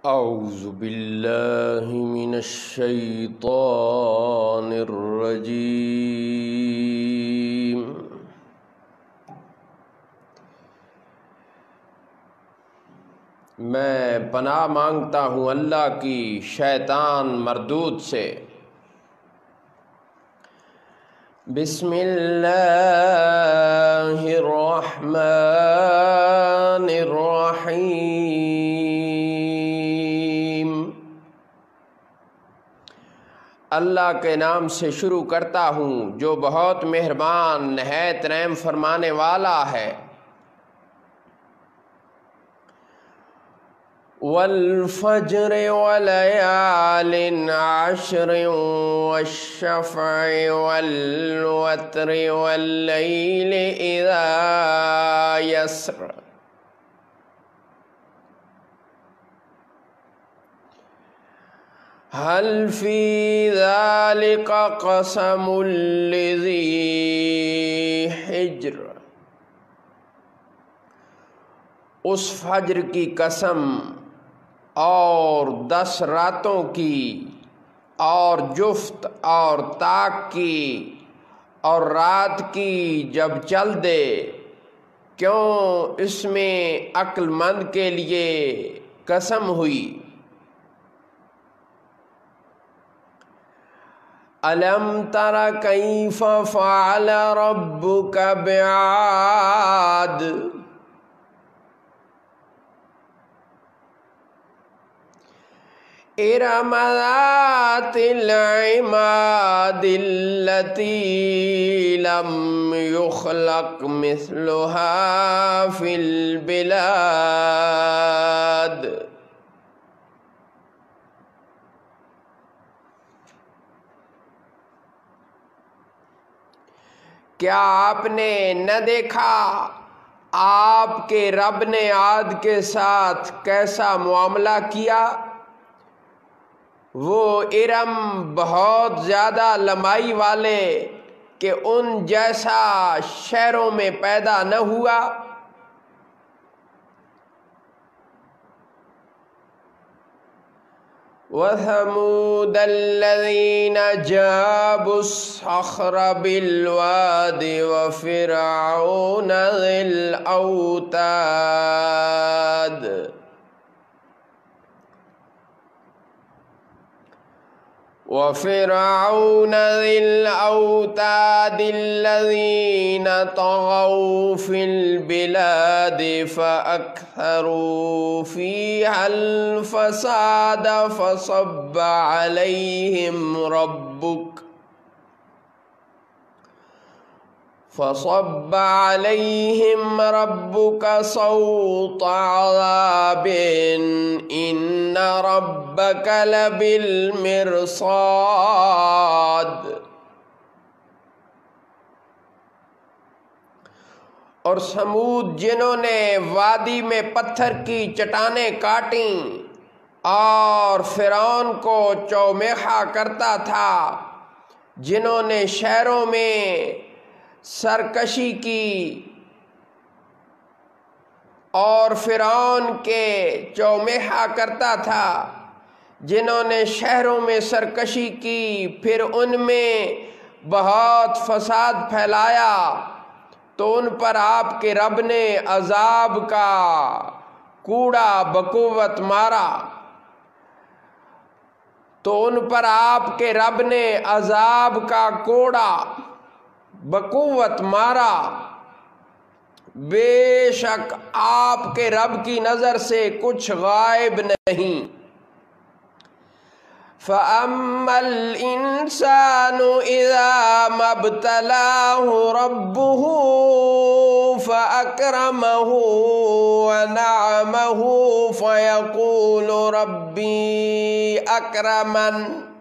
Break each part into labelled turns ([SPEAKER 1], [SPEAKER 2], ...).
[SPEAKER 1] اعوذ باللہ من الشیطان الرجیم میں پناہ مانگتا ہوں اللہ کی شیطان مردود سے۔ بسم اللہ الرحمن الرحیم۔ اللہ کے نام سے شروع کرتا ہوں جو بہت مہربان نہایت رحم فرمانے والا ہے۔ والفجر وليال عشر والشفع والوتر والليل إذا يسر هل في ذلك قسم لذي حجر۔ اس فجر کی قسم اور 10 راتوں کی اور جفت اور طاق کی اور رات کی جب چل دے، کیوں اس میں عقل مند کے لیے قسم ہوئی۔ الم تر کیف فعل ربک بعاد۔ ارم ذات العماد التي لم يخلق مثلها في البلاد۔ کیا آپ نے نہ دیکھا آپ کے رب نے عاد کے ساتھ کیسا معاملہ کیا؟ وہ ارم بہت زیادہ لمبائی والے کہ ان جیسا شہروں میں پیدا نہ ہوا۔ وَثَمُودَ الَّذِينَ جَابُوا الصَّخْرَ بِالْوَادِ وَفِرْعَوْنَ ذِي الْأَوْتَادِ۔ وَفِرْعَوْنَ ذِي الْأَوْتَادِ الَّذِينَ طَغَوْا فِي الْبِلَادِ فَأَكْثَرُوا فِيهَا الْفَسَادَ فَصَبَّ عَلَيْهِمْ رَبُّكَ صَوْطَ عَذَابٍ إِنَّ رَبَّكَ لَبِالْمِرْصَادِ۔ اور سمود جنہوں نے وادی میں پتھر کی چٹانیں کاٹیں اور فرعون کو چومیخا کرتا تھا، جنہوں نے شہروں میں سرکشی کی اور فرعون کے چومیخا کرتا تھا، جنہوں نے شہروں میں سرکشی کی پھر ان میں بہت فساد پھیلایا، تو ان پر آپ کے رب نے عذاب کا کوڑا بقوت مارا۔ تو ان پر آپ کے رب نے عذاب کا کوڑا بقوت مارا۔ بے شک آپ کے رب کی نظر سے کچھ غائب نہیں۔ فَأَمَّا الْإِنسَانُ إِذَا مَا ابْتَلَاهُ رَبُّهُ فَأَكْرَمَهُ وَنَعَمَهُ فَيَقُولُ رَبِّي أَكْرَمَنِ۔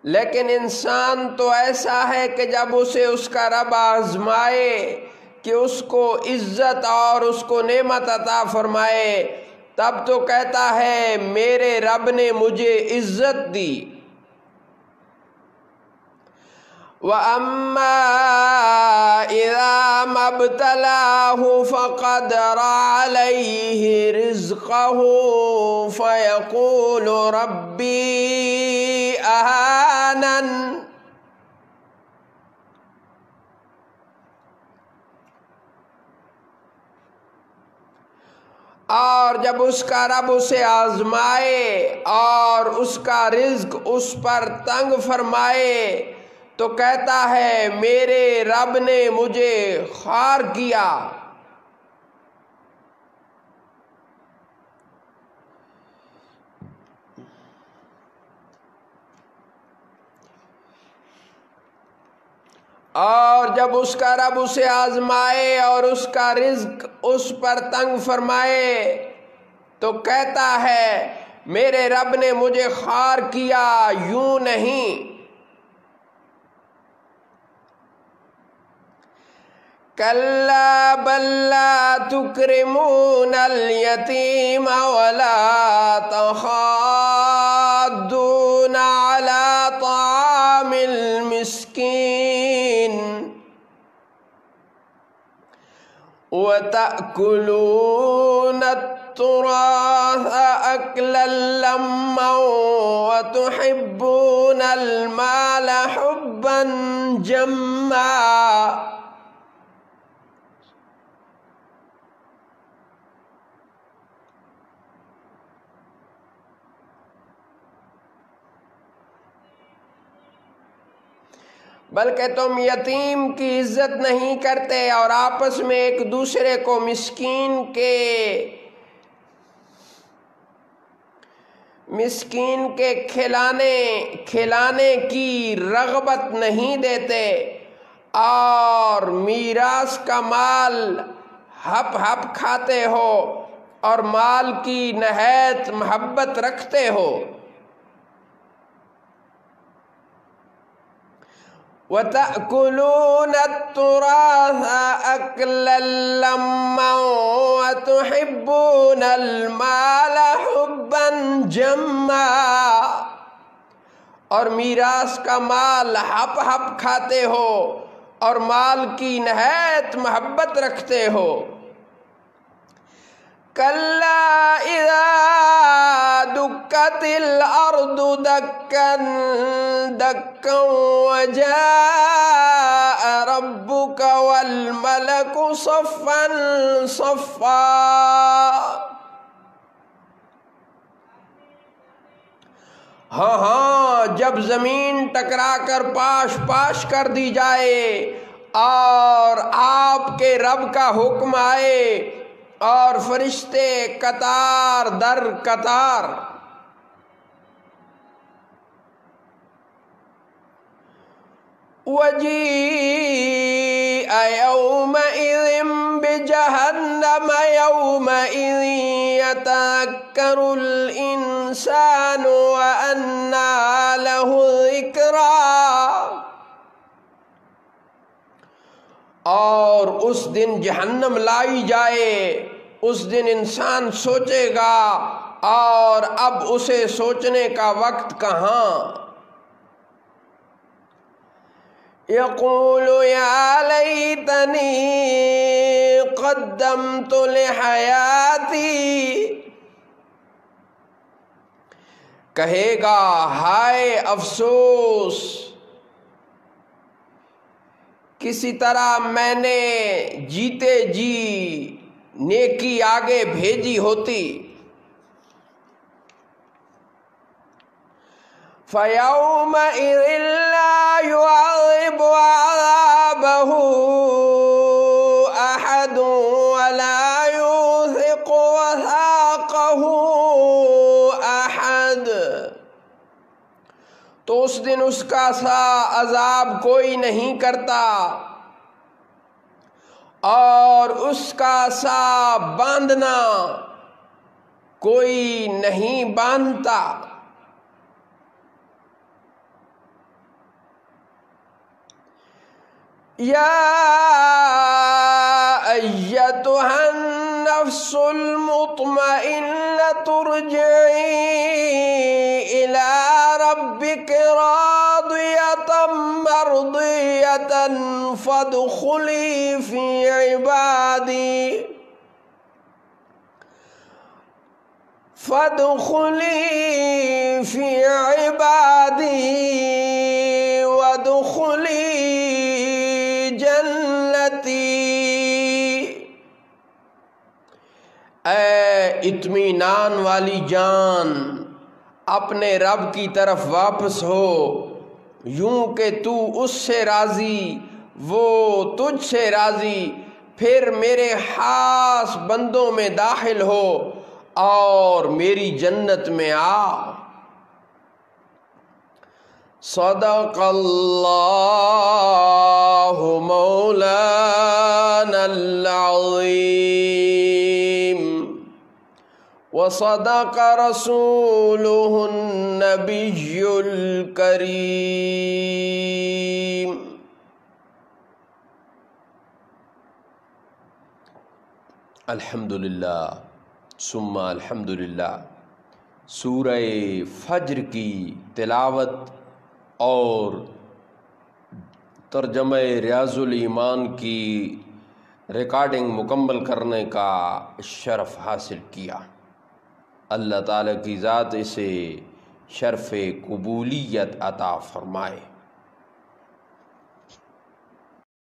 [SPEAKER 1] لیکن انسان تو ایسا ہے کہ جب اسے اس کا رب آزمائے کہ اس کو عزت اور اس کو نعمت عطا فرمائے، تب تو کہتا ہے میرے رب نے مجھے عزت دی۔ وَأَمَّا إِذَا مَا ابْتَلَاهُ فَقَدَرَ عَلَيْهِ رِزْقَهُ فَيَقُولُ رَبِّي أَهَانَنِ۔ اور جب اس کا رب اسے آزمائے اور اس کا رزق اس پر تنگ فرمائے تو کہتا ہے میرے رب نے مجھے خوار کیا۔ اور جب اس کا رب اسے آزمائے اور اس کا رزق اس پر تنگ فرمائے تو کہتا ہے میرے رب نے مجھے خوار کیا، یوں نہیں۔ کَلَّا بَل لَّا تُكْرِمُونَ الْيَتِيمَ وَلَا تَحَاضُّونَ عَلَى طَعَامِ الْمِسْكِينِ وَتَأْكُلُونَ التُّرَاثَ أَكْلًا لَمًّا وَتُحِبُّونَ الْمَالَ حُبًّا جَمًّا۔ بلکہ تم یتیم کی عزت نہیں کرتے اور آپس میں ایک دوسرے کو مسکین کے کھلانے کی رغبت نہیں دیتے اور میراث کا مال ہپ ہپ کھاتے ہو اور مال کی نہایت محبت رکھتے ہو۔ وَتَأْكُلُونَ التُّرَاثَ أَكْلًا لَمًّا وَتُحِبُّونَ الْمَالَ حُبًّا جَمًّا، اور میراث کا مال ہپ ہپ کھاتے ہو اور مال کی نہایت محبت رکھتے ہو۔ كَلَّا إِذَا دُكَّتِ الْأَرْضُ دَكًّا دَكًّا وَجَاءَ رَبُّكَ وَالْمَلَكُ صَفًّا صَفًّا۔ ہاں جب زمین ٹکرا کر پاش پاش کر دی جائے اور آپ کے رب کا حکم آئے اور فرشتے قطار در قطار۔ وَجِيءَ يَوْمَئِذٍ بِجَهَنَّمَ يَوْمَئِذٍ يَتَذَكَّرُ الْإِنسَانُ وَأَنَّى لَهُ الذِّكْرَىٰ۔ اور اس دن جہنم لائی جائے، اس دن انسان سوچے گا اور اب اسے سوچنے کا وقت کہاں۔ یقول یا لیتنی قدمت لحیاتی، کہے گا ہائے افسوس، کسی طرح میں نے جیتے جی نیکی آگے بھیجی ہوتی۔ فَيَوْمَئِذٍ لَّا يُعَذِّبُ عَذَابَهُ أَحَدٌ وَلَا يُوثِقُ وَثَاقَهُ أَحَدٌ، تو اس دن اس کا سا عذاب کوئی نہیں کرتا اور اس کا سا باندھنا کوئی نہیں باندھتا۔ یا ایتھا النفس المطمئنۃ ارجعی الی ربک راضیۃ مرضية فادخلي في عبادي وادخلي جنتی۔ اے اطمینان والی جان، اپنے رب کی طرف واپس ہو، یوں کہ تو اس سے راضی وہ تجھ سے راضی، پھر میرے خاص بندوں میں داخل ہو اور میری جنت میں آ۔ صدق اللہ مولانا العظیم وصدق رسولہ النبی الکریم۔ الحمدللہ ثم الحمدللہ، سورہ فجر کی تلاوت اور ترجمہ ریاض الایمان کی ریکارڈنگ مکمل کرنے کا شرف حاصل کیا۔ اللہ تعالیٰ کی ذات اسے شرف قبولیت عطا فرمائے۔